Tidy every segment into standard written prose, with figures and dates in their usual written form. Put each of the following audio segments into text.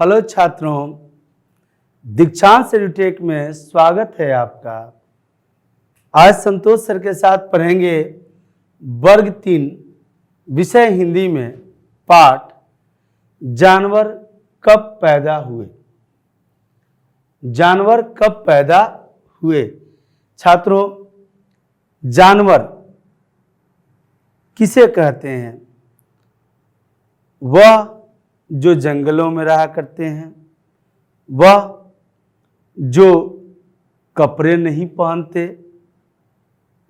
Hello छात्रों, दीक्षांत edutech में स्वागत है आपका। आज संतोष सर के साथ पढ़ेंगे वर्ग 3 विषय हिंदी में पाठ जानवर कब पैदा हुए। जानवर कब पैदा हुए। छात्रों, जानवर किसे कहते हैं? वह जो जंगलों में रहा करते हैं, वह जो कपड़े नहीं पहनते,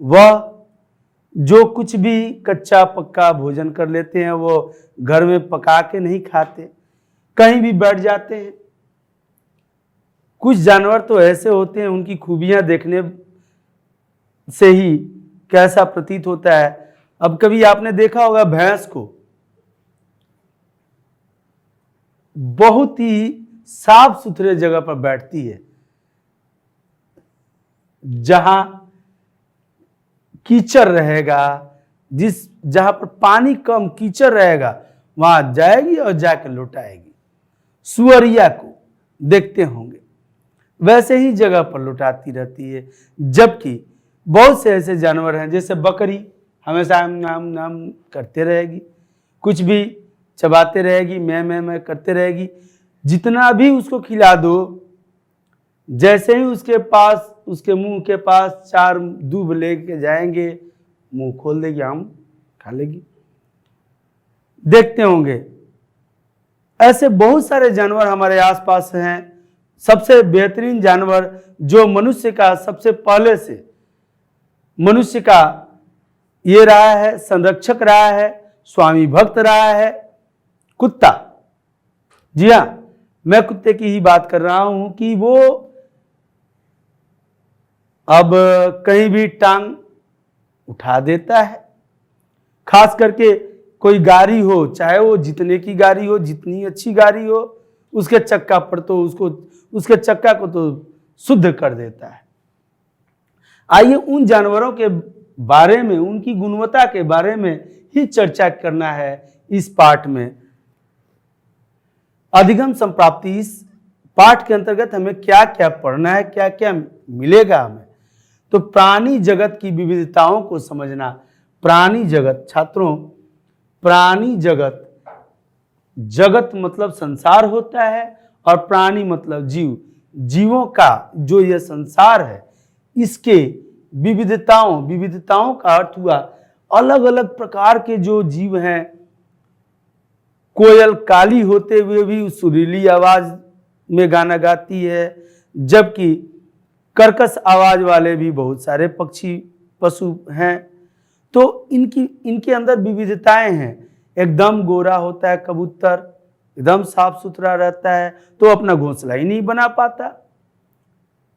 वह जो कुछ भी कच्चा पक्का भोजन कर लेते हैं वो घर में पका के नहीं खाते, कहीं भी बैठ जाते हैं। कुछ जानवर तो ऐसे होते हैं, उनकी खूबियां देखने से ही कैसा प्रतीत होता है। अब कभी आपने देखा होगा भैंस को, बहुत ही साफ सुथरे जगह पर बैठती है, जहां कीचड़ रहेगा, जहां पर पानी कम कीचड़ रहेगा वहां जाएगी और जाकर लौट आएगी। सुअरिया को देखते होंगे, वैसे ही जगह पर लौटाती रहती है। जबकि बहुत से ऐसे जानवर हैं, जैसे बकरी हमेशा नाम नाम करते रहेगी, कुछ भी चबाते रहेगी, मैं करते रहेगी। जितना भी उसको खिला दो, जैसे ही उसके पास, उसके मुंह के पास 4 दूब लेके जाएंगे, मुंह खोल देगी, हम खा लेगी। देखते होंगे ऐसे बहुत सारे जानवर हमारे आसपास हैं। सबसे बेहतरीन जानवर जो मनुष्य का सबसे पहले से मनुष्य का ये रहा है, संरक्षक रहा है, स्वामी भक्त रहा है, कुत्ता। जी हाँ, मैं कुत्ते की ही बात कर रहा हूं कि वो अब कहीं भी टांग उठा देता है। खास करके कोई गाड़ी हो, चाहे वो जितने की गाड़ी हो, जितनी अच्छी गाड़ी हो, उसके चक्का पर तो उसके चक्का को तो शुद्ध कर देता है। आइए उन जानवरों के बारे में, उनकी गुणवत्ता के बारे में ही चर्चा करना है इस पाठ में। अधिगम संप्राप्ति, इस पाठ के अंतर्गत हमें क्या क्या पढ़ना है, क्या क्या मिलेगा हमें। तो प्राणी जगत की विविधताओं को समझना। प्राणी जगत, छात्रों, प्राणी जगत, जगत मतलब संसार होता है और प्राणी मतलब जीव। जीवों का जो यह संसार है, इसके विविधताओं का अर्थ हुआ अलग अलग प्रकार के जो जीव हैं। कोयल काली होते हुए भी सुरीली आवाज में गाना गाती है, जबकि कर्कश आवाज वाले भी बहुत सारे पक्षी पशु हैं। तो इनके अंदर विविधताएं हैं। एकदम गोरा होता है कबूतर, एकदम साफ सुथरा रहता है तो अपना घोंसला ही नहीं बना पाता।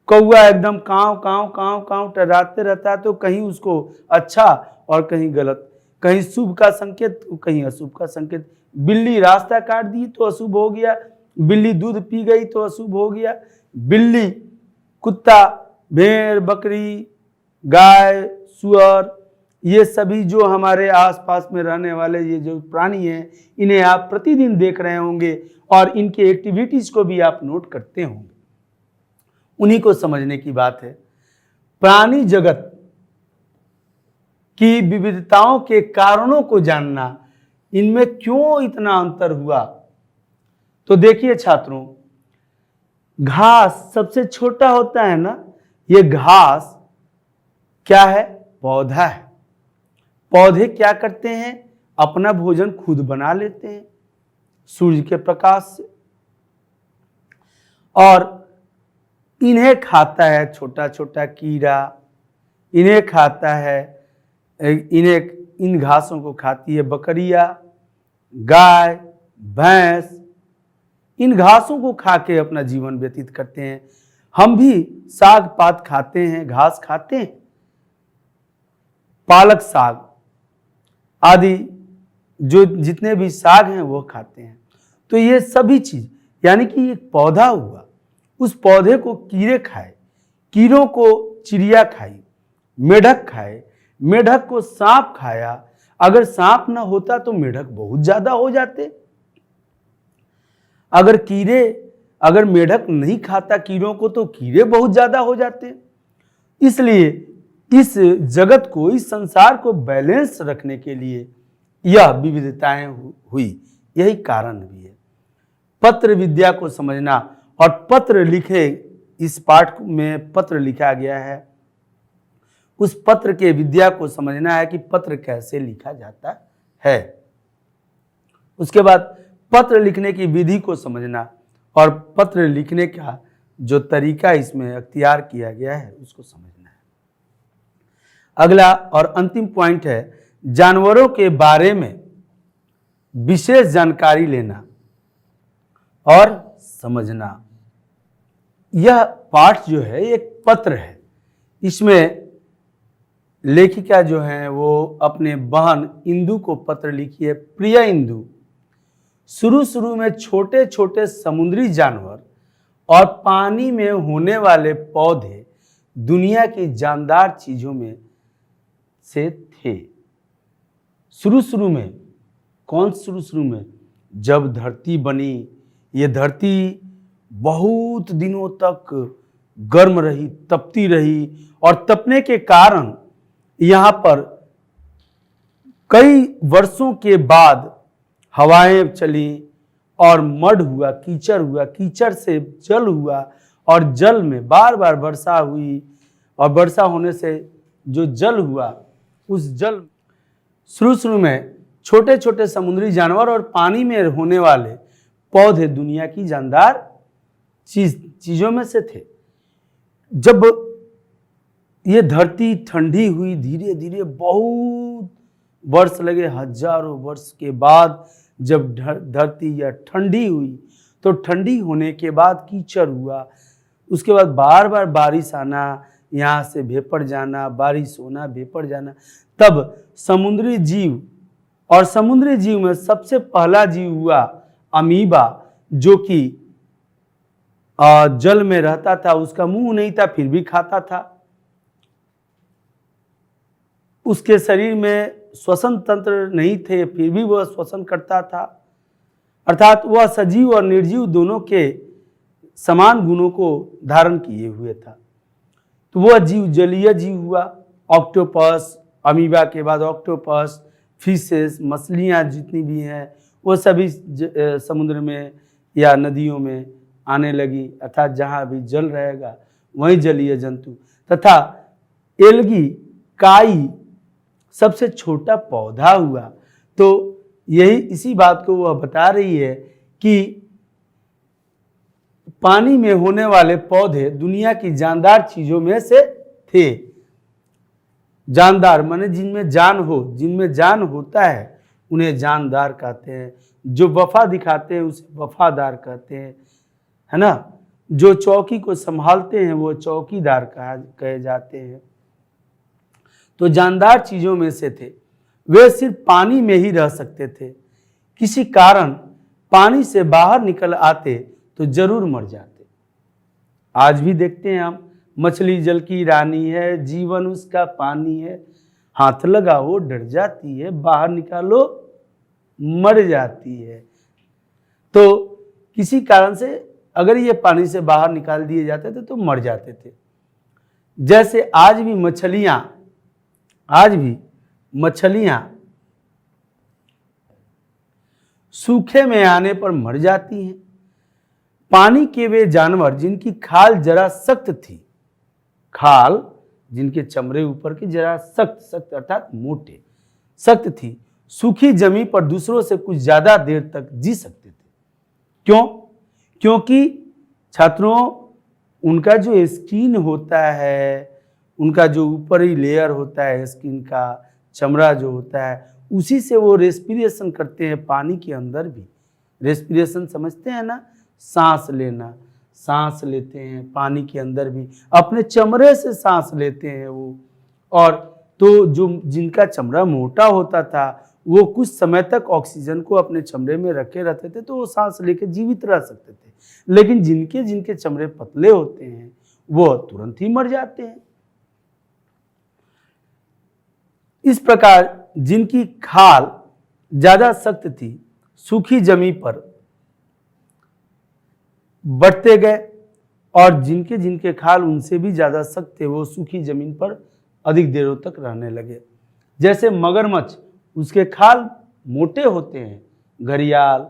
कौआ एकदम कांव कांव कांव कांव टर्राते रहता है, तो कहीं उसको अच्छा और कहीं गलत, कहीं शुभ का संकेत, कहीं अशुभ का संकेत। बिल्ली रास्ता काट दी तो अशुभ हो गया, बिल्ली दूध पी गई तो अशुभ हो गया। बिल्ली, कुत्ता, भेड़, बकरी, गाय, सुअर, ये सभी जो हमारे आसपास में रहने वाले ये जो प्राणी हैं, इन्हें आप प्रतिदिन देख रहे होंगे और इनके एक्टिविटीज को भी आप नोट करते होंगे। उन्हीं को समझने की बात है। प्राणी जगत की विविधताओं के कारणों को जानना, इनमें क्यों इतना अंतर हुआ। तो देखिए छात्रों, घास सबसे छोटा होता है ना, ये घास क्या है? पौधा है। पौधे क्या करते हैं? अपना भोजन खुद बना लेते हैं सूर्य के प्रकाश से, और इन्हें खाता है छोटा छोटा कीड़ा, इन्हें खाता है, इन घासों को खाती है बकरियां, गाय, भैंस। इन घासों को खा के अपना जीवन व्यतीत करते हैं। हम भी साग पात खाते हैं, घास खाते हैं, पालक साग आदि जो जितने भी साग हैं वो खाते हैं। तो ये सभी चीज यानी कि एक पौधा हुआ, उस पौधे को कीड़े खाए, कीड़ों को चिड़िया खाई, मेढक खाए, मेढक को सांप खाया। अगर सांप न होता तो मेढक बहुत ज्यादा हो जाते। अगर मेढक नहीं खाता कीड़ों को तो कीड़े बहुत ज्यादा हो जाते हैं। इसलिए इस जगत को, इस संसार को बैलेंस रखने के लिए यह विविधताएं हुई, यही कारण भी है। पत्र विद्या को समझना और पत्र लिखे, इस पाठ में पत्र लिखा गया है, उस पत्र के विद्या को समझना है कि पत्र कैसे लिखा जाता है। उसके बाद पत्र लिखने की विधि को समझना और पत्र लिखने का जो तरीका इसमें अख्तियार किया गया है उसको समझना है। अगला और अंतिम पॉइंट है जानवरों के बारे में विशेष जानकारी लेना और समझना। यह पाठ जो है एक पत्र है। इसमें लेखिका जो है वो अपने बहन इंदु को पत्र लिखी है। प्रिय इंदु, शुरू में छोटे छोटे समुद्री जानवर और पानी में होने वाले पौधे दुनिया की जानदार चीजों में से थे। शुरू में, कौन शुरू में? जब धरती बनी, ये धरती बहुत दिनों तक गर्म रही, तपती रही, और तपने के कारण यहाँ पर कई वर्षों के बाद हवाएं चली और मड हुआ, कीचड़ हुआ, कीचड़ से जल हुआ और जल में बार बार वर्षा हुई, और वर्षा होने से जो जल हुआ उस जल, शुरू में छोटे छोटे समुद्री जानवर और पानी में होने वाले पौधे दुनिया की जानदार चीजों में से थे। जब ये धरती ठंडी हुई, धीरे धीरे बहुत वर्ष लगे, हजारों वर्ष के बाद जब धरती यह ठंडी हुई, तो ठंडी होने के बाद कीचड़ हुआ, उसके बाद बार बार बारिश आना, यहाँ से भेपड़ जाना, बारिश होना, भेपड़ जाना, तब समुद्री जीव, और समुद्री जीव में सबसे पहला जीव हुआ अमीबा, जो कि जल में रहता था, उसका मुंह नहीं था फिर भी खाता था, उसके शरीर में श्वसन तंत्र नहीं थे फिर भी वह श्वसन करता था, अर्थात वह सजीव और निर्जीव दोनों के समान गुणों को धारण किए हुए था। तो वह जीव जलीय जीव हुआ। ऑक्टोपस, अमीबा के बाद ऑक्टोपस, फिशेस, मछलियाँ जितनी भी हैं वो सभी समुद्र में या नदियों में आने लगी, अर्थात जहाँ भी जल रहेगा वहीं जलीय जंतु, तथा एल्गी, काई सबसे छोटा पौधा हुआ। तो यही इसी बात को वह बता रही है कि पानी में होने वाले पौधे दुनिया की जानदार चीजों में से थे। जानदार माने जिनमें जान हो, जिनमें जान होता है उन्हें जानदार कहते हैं। जो वफा दिखाते हैं उसे वफादार कहते हैं, है ना। जो चौकी को संभालते हैं वो चौकीदार कहे जाते हैं। तो जानदार चीजों में से थे। वे सिर्फ पानी में ही रह सकते थे। किसी कारण पानी से बाहर निकल आते तो जरूर मर जाते। आज भी देखते हैं हम, मछली जल की रानी है, जीवन उसका पानी है, हाथ लगाओ डर जाती है, बाहर निकालो मर जाती है। तो किसी कारण से अगर ये पानी से बाहर निकाल दिए जाते थे तो मर जाते थे। जैसे आज भी मछलियां सूखे में आने पर मर जाती हैं। पानी के वे जानवर जिनकी खाल जरा सख्त थी, खाल जिनके चमड़े ऊपर की जरा सख्त अर्थात मोटे सख्त थी, सूखी जमीन पर दूसरों से कुछ ज्यादा देर तक जी सकते थे। क्यों? क्योंकि छात्रों, उनका जो स्किन होता है, उनका जो ऊपरी लेयर होता है स्किन का, चमड़ा जो होता है, उसी से वो रेस्पिरेशन करते हैं। पानी के अंदर भी रेस्पिरेशन समझते हैं ना, सांस लेना, सांस लेते हैं पानी के अंदर भी, अपने चमड़े से सांस लेते हैं वो। और तो जो जिनका चमड़ा मोटा होता था वो कुछ समय तक ऑक्सीजन को अपने चमड़े में रखे रहते थे, तो वो सांस लेके जीवित रह सकते थे। लेकिन जिनके चमड़े पतले होते हैं वो तुरंत ही मर जाते हैं। इस प्रकार जिनकी खाल ज्यादा सख्त थी, सूखी जमीन पर बढ़ते गए और जिनके जिनके खाल उनसे भी ज़्यादा सख्त थे वो सूखी जमीन पर अधिक देरों तक रहने लगे। जैसे मगरमच्छ, उसके खाल मोटे होते हैं, घड़ियाल,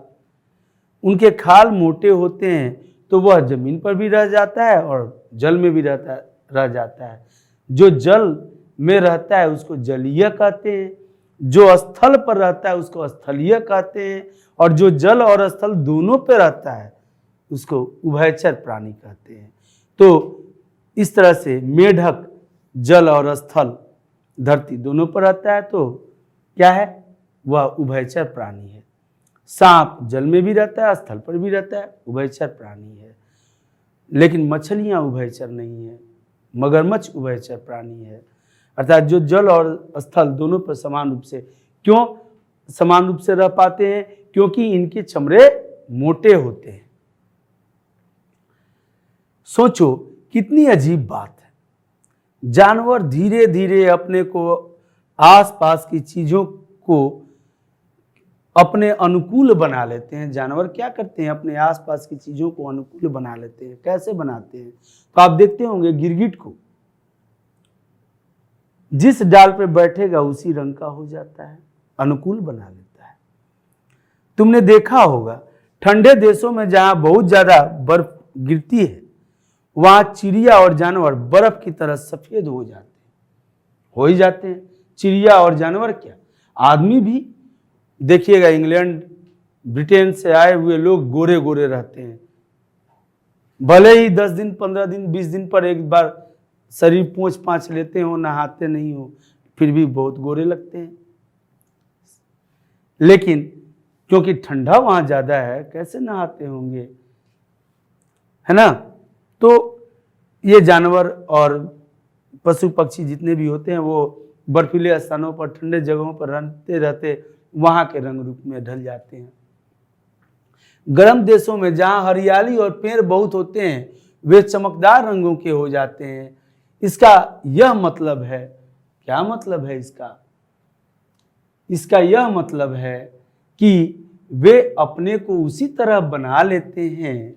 उनके खाल मोटे होते हैं तो वह जमीन पर भी रह जाता है और जल में भी रह जाता है। जो जल में रहता है उसको जलीय कहते हैं, जो स्थल पर रहता है उसको स्थलीय कहते हैं, और जो जल और स्थल दोनों पे रहता है उसको उभयचर प्राणी कहते हैं। तो इस तरह से मेढक जल और स्थल धरती दोनों पर रहता है तो क्या है, वह उभयचर प्राणी है। सांप जल में भी रहता है, स्थल पर भी रहता है, उभयचर प्राणी है। लेकिन मछलियां उभयचर नहीं है, मगरमच्छ उभयचर प्राणी है। अर्थात जो जल और स्थल दोनों पर समान रूप से, क्यों समान रूप से रह पाते हैं? क्योंकि इनके चमड़े मोटे होते हैं। सोचो कितनी अजीब बात है। जानवर धीरे धीरे अपने को आसपास की चीजों को अपने अनुकूल बना लेते हैं। जानवर क्या करते हैं? अपने आसपास की चीजों को अनुकूल बना लेते हैं। कैसे बनाते हैं? तो आप देखते होंगे गिरगिट को, जिस डाल पे बैठेगा उसी रंग का हो जाता है, अनुकूल बना लेता है। तुमने देखा होगा ठंडे देशों में जहां बहुत ज्यादा बर्फ गिरती है वहां चिड़िया और जानवर बर्फ की तरह सफेद हो जाते हैं, हो ही जाते हैं। चिड़िया और जानवर क्या, आदमी भी देखिएगा, इंग्लैंड ब्रिटेन से आए हुए लोग गोरे गोरे रहते हैं। भले ही 10 दिन 15 दिन 20 दिन पर एक बार शरीर पोंछ पाँच लेते हो, नहाते नहीं हो, फिर भी बहुत गोरे लगते हैं। लेकिन क्योंकि ठंडा वहां ज्यादा है, कैसे नहाते होंगे, है ना? तो ये जानवर और पशु पक्षी जितने भी होते हैं वो बर्फीले स्थानों पर, ठंडे जगहों पर रहते रहते वहां के रंग रूप में ढल जाते हैं। गर्म देशों में जहां हरियाली और पेड़ बहुत होते हैं वे चमकदार रंगों के हो जाते हैं। इसका यह मतलब है, क्या मतलब है इसका? इसका यह मतलब है कि वे अपने को उसी तरह बना लेते हैं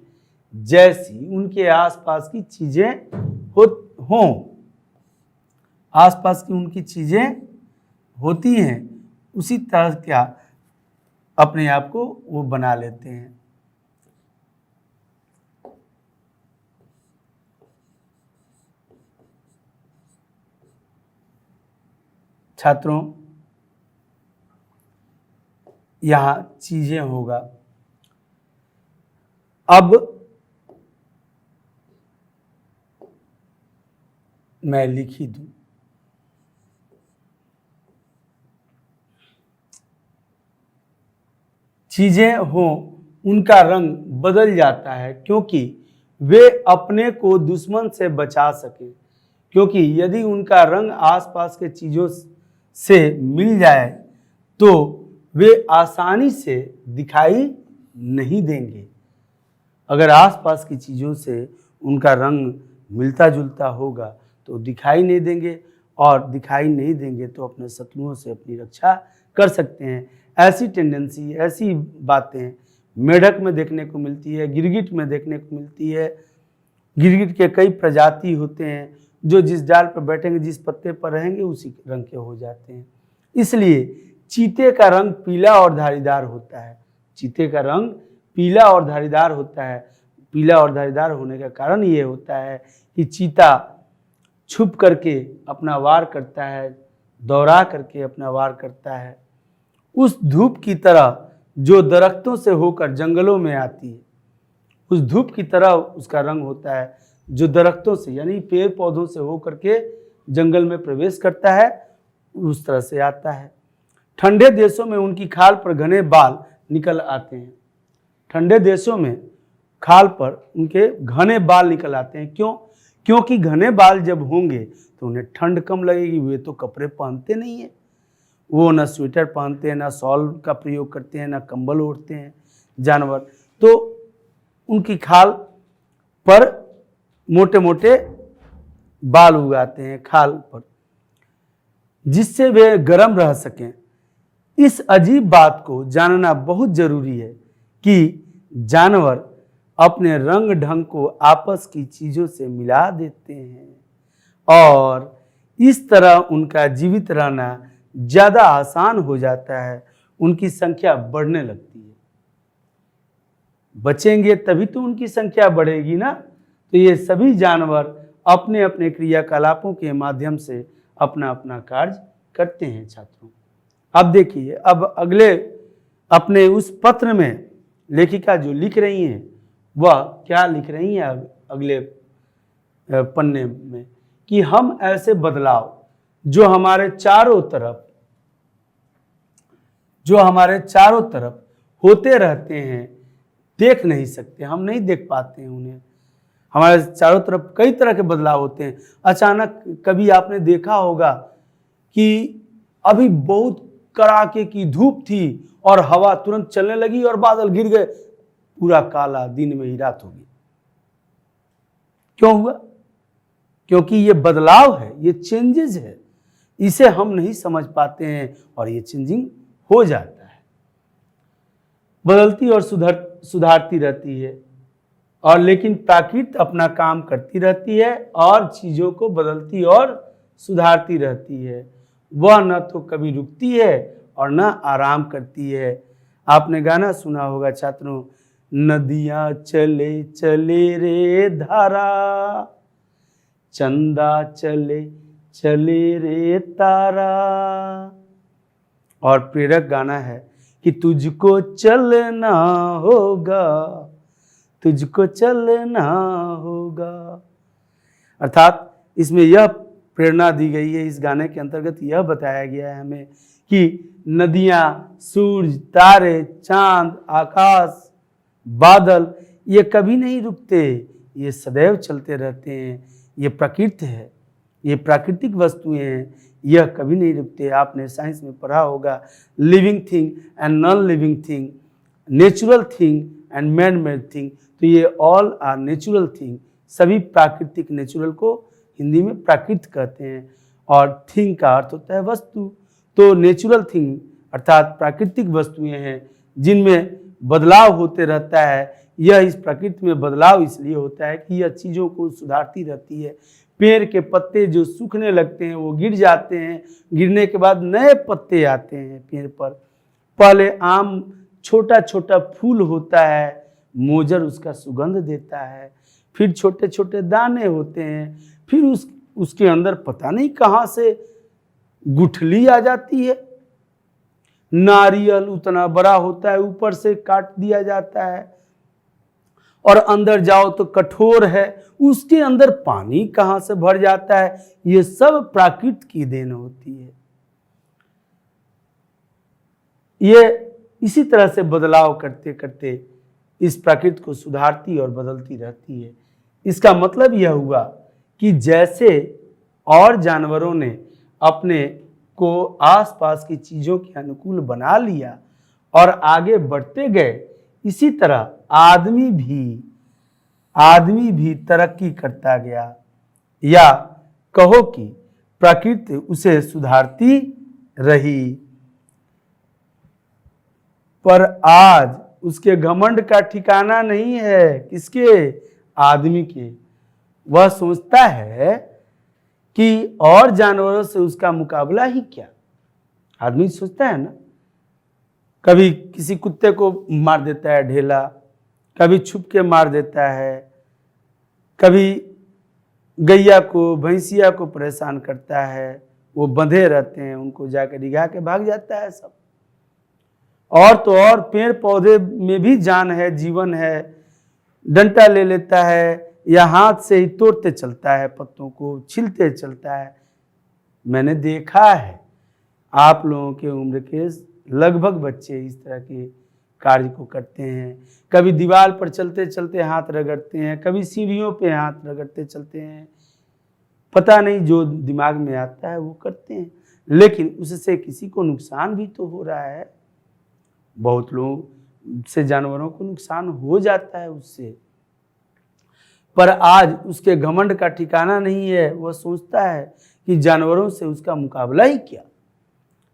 जैसी उनके आसपास की चीजें हों, आसपास की उनकी चीजें होती हैं उसी तरह क्या अपने आप को वो बना लेते हैं। छात्रों, यहां चीजें होगा। अब मैं लिख ही दूं, चीजें हों उनका रंग बदल जाता है क्योंकि वे अपने को दुश्मन से बचा सके। क्योंकि यदि उनका रंग आसपास के चीजों से मिल जाए तो वे आसानी से दिखाई नहीं देंगे। अगर आसपास की चीजों से उनका रंग मिलता जुलता होगा तो दिखाई नहीं देंगे, और दिखाई नहीं देंगे तो अपने शत्रुओं से अपनी रक्षा कर सकते हैं। ऐसी टेंडेंसी, ऐसी बातें मेढक में देखने को मिलती है, गिरगिट में देखने को मिलती है। गिरगिट के कई प्रजाति होते हैं जो जिस डाल पर बैठेंगे, जिस पत्ते पर रहेंगे उसी रंग के हो जाते हैं। इसलिए चीते का रंग पीला और धारीदार होता है। चीते का रंग पीला और धारीदार होता है। पीला और धारीदार होने का कारण ये होता है कि चीता छुप करके अपना वार करता है, दौड़ा करके अपना वार करता है। उस धूप की तरह जो दरख्तों से होकर जंगलों में आती है, उस धूप की तरह उसका रंग होता है जो दरख्तों से यानी पेड़ पौधों से होकर के जंगल में प्रवेश करता है, उस तरह से आता है। ठंडे देशों में उनकी खाल पर घने बाल निकल आते हैं। ठंडे देशों में खाल पर उनके घने बाल निकल आते हैं। क्यों? क्योंकि घने बाल जब होंगे तो उन्हें ठंड कम लगेगी। वे तो कपड़े पहनते नहीं है, वो ना स्वेटर पहनते हैं, ना शॉल का प्रयोग करते हैं, ना कंबल ओढ़ते हैं जानवर। तो उनकी खाल पर मोटे मोटे बाल उगाते हैं खाल पर, जिससे वे गर्म रह सकें। इस अजीब बात को जानना बहुत जरूरी है कि जानवर अपने रंग ढंग को आपस की चीजों से मिला देते हैं और इस तरह उनका जीवित रहना ज्यादा आसान हो जाता है, उनकी संख्या बढ़ने लगती है। बचेंगे तभी तो उनकी संख्या बढ़ेगी ना। तो ये सभी जानवर अपने अपने क्रियाकलापों के माध्यम से अपना अपना कार्य करते हैं छात्रों। अब देखिए, अब अगले अपने उस पत्र में लेखिका जो लिख रही हैं वह क्या लिख रही हैं अगले पन्ने में, कि हम ऐसे बदलाव जो हमारे चारों तरफ होते रहते हैं देख नहीं सकते, हम नहीं देख पाते हैं उन्हें। हमारे चारों तरफ कई तरह के बदलाव होते हैं। अचानक कभी आपने देखा होगा कि अभी बहुत कड़ाके की धूप थी और हवा तुरंत चलने लगी और बादल गिर गए, पूरा काला, दिन में ही रात हो गई। क्यों हुआ? क्योंकि ये बदलाव है, ये चेंजेस है, इसे हम नहीं समझ पाते हैं और ये चेंजिंग हो जाता है। बदलती और सुधारती रहती है और लेकिन प्रकृति अपना काम करती रहती है और चीजों को बदलती और सुधारती रहती है। वह न तो कभी रुकती है और न आराम करती है। आपने गाना सुना होगा छात्रों, नदियां चले चले रे धारा, चंदा चले चले रे तारा। और प्रेरक गाना है कि तुझको चलना होगा, तुझको चलना होगा। अर्थात इसमें यह प्रेरणा दी गई है, इस गाने के अंतर्गत यह बताया गया है हमें कि नदियाँ, सूरज, तारे, चांद, आकाश, बादल ये कभी नहीं रुकते, ये सदैव चलते रहते हैं। ये प्रकृति है, ये प्राकृतिक वस्तुएं हैं, यह कभी नहीं रुकते। आपने साइंस में पढ़ा होगा, living thing and non living thing, natural thing and man made thing. तो ये ऑल आर नेचुरल थिंग, सभी प्राकृतिक, नेचुरल को हिंदी में प्राकृत कहते हैं और थिंग का अर्थ होता है वस्तु। तो नेचुरल थिंग अर्थात प्राकृतिक वस्तुएं हैं जिनमें बदलाव होते रहता है। यह इस प्रकृति में बदलाव इसलिए होता है कि यह चीज़ों को सुधारती रहती है। पेड़ के पत्ते जो सूखने लगते हैं वो गिर जाते हैं, गिरने के बाद नए पत्ते आते हैं पेड़ पर। पहले आम छोटा छोटा फूल होता है, मोजर उसका सुगंध देता है, फिर छोटे छोटे दाने होते हैं, फिर उसके अंदर पता नहीं कहाँ से गुठली आ जाती है। नारियल उतना बड़ा होता है, ऊपर से काट दिया जाता है और अंदर जाओ तो कठोर है, उसके अंदर पानी कहाँ से भर जाता है। ये सब प्राकृति की देन होती है। ये इसी तरह से बदलाव करते करते इस प्रकृति को सुधारती और बदलती रहती है। इसका मतलब यह हुआ कि जैसे और जानवरों ने अपने को आसपास की चीज़ों के अनुकूल बना लिया और आगे बढ़ते गए, इसी तरह आदमी भी तरक्की करता गया, या कहो कि प्रकृति उसे सुधारती रही। पर आज उसके घमंड का ठिकाना नहीं है। किसके? आदमी के। वह सोचता है कि और जानवरों से उसका मुकाबला ही क्या। आदमी सोचता है ना, कभी किसी कुत्ते को मार देता है ढेला, कभी छुप के मार देता है, कभी गैया को, भैंसिया को परेशान करता है, वो बंधे रहते हैं, उनको जाकर रिगा के भाग जाता है सब। और तो और पेड़ पौधे में भी जान है, जीवन है, डंडा ले लेता है या हाथ से ही तोड़ते चलता है, पत्तों को छिलते चलता है। मैंने देखा है आप लोगों के उम्र के लगभग बच्चे इस तरह के कार्य को करते हैं। कभी दीवार पर चलते चलते हाथ रगड़ते हैं, कभी सीढ़ियों पे हाथ रगड़ते चलते हैं, पता नहीं जो दिमाग में आता है वो करते हैं, लेकिन उससे किसी को नुकसान भी तो हो रहा है। बहुत लोग से जानवरों को नुकसान हो जाता है उससे। पर आज उसके घमंड का ठिकाना नहीं है। वह सोचता है कि जानवरों से उसका मुकाबला ही क्या।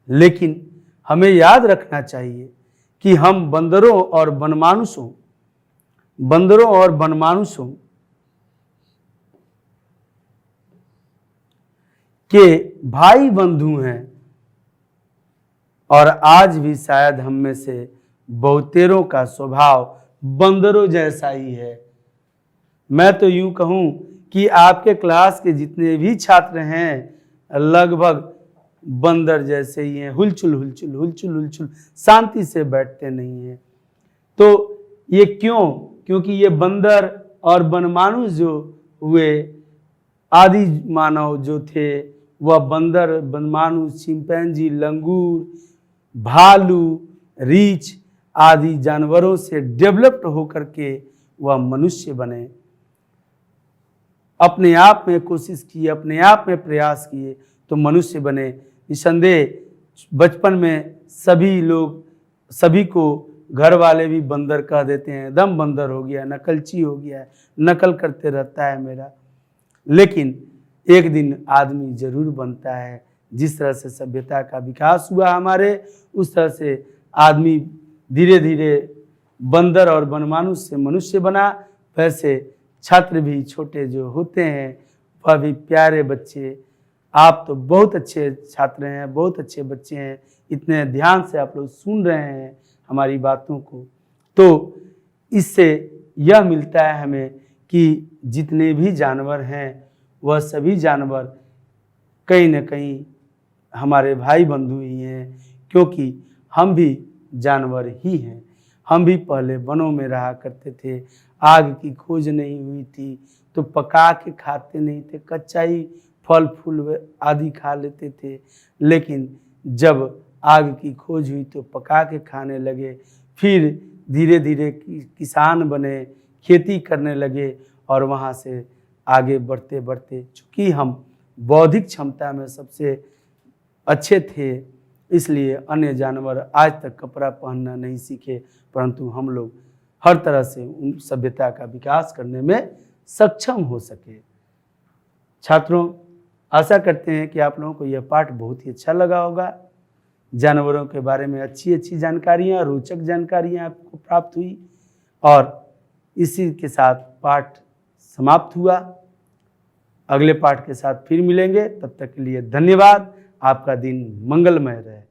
लेकिन हमें याद रखना चाहिए कि हम बंदरों और वनमानुषों बंदरों और वनमानुषों के भाई बंधु हैं और आज भी शायद हम में से बहुतेरों का स्वभाव बंदरों जैसा ही है। मैं तो यूं कहूं कि आपके क्लास के जितने भी छात्र हैं लगभग बंदर जैसे ही हैं, हुलचुल हुलचुल हुलचुल हुलचुल, शांति से बैठते नहीं हैं। तो ये क्यों? क्योंकि ये बंदर और वनमानुष जो हुए, आदि मानव जो थे, वह बंदर, वनमानुष, चिंपैंजी, लंगूर, भालू, रीछ आदि जानवरों से डेवलप्ड होकर के वह मनुष्य बने। अपने आप में कोशिश किए, अपने आप में प्रयास किए तो मनुष्य बने। निसंदेह बचपन में सभी को घर वाले भी बंदर कह देते हैं, दम बंदर हो गया, नकलची हो गया है, नकल करते रहता है मेरा। लेकिन एक दिन आदमी जरूर बनता है। जिस तरह से सभ्यता का विकास हुआ हमारे, उस तरह से आदमी धीरे धीरे बंदर और वनमानुष से मनुष्य बना। वैसे छात्र भी छोटे जो होते हैं वह भी प्यारे बच्चे। आप तो बहुत अच्छे छात्र हैं, बहुत अच्छे बच्चे हैं, इतने ध्यान से आप लोग सुन रहे हैं हमारी बातों को। तो इससे यह मिलता है हमें कि जितने भी जानवर हैं वह सभी जानवर कहीं न कहीं हमारे भाई बंधु ही हैं, क्योंकि हम भी जानवर ही हैं। हम भी पहले वनों में रहा करते थे, आग की खोज नहीं हुई थी तो पका के खाते नहीं थे, कच्चा ही फल फूल आदि खा लेते थे। लेकिन जब आग की खोज हुई तो पका के खाने लगे, फिर धीरे धीरे किसान बने, खेती करने लगे और वहाँ से आगे बढ़ते बढ़ते, चूँकि हम बौद्धिक क्षमता में सबसे अच्छे थे, इसलिए अन्य जानवर आज तक कपड़ा पहनना नहीं सीखे, परंतु हम लोग हर तरह से उन सभ्यता का विकास करने में सक्षम हो सके। छात्रों, आशा करते हैं कि आप लोगों को यह पाठ बहुत ही अच्छा लगा होगा। जानवरों के बारे में अच्छी अच्छी जानकारियाँ, रोचक जानकारियाँ आपको प्राप्त हुई और इसी के साथ पाठ समाप्त हुआ। अगले पाठ के साथ फिर मिलेंगे, तब तक के लिए धन्यवाद। आपका दिन मंगलमय रहे।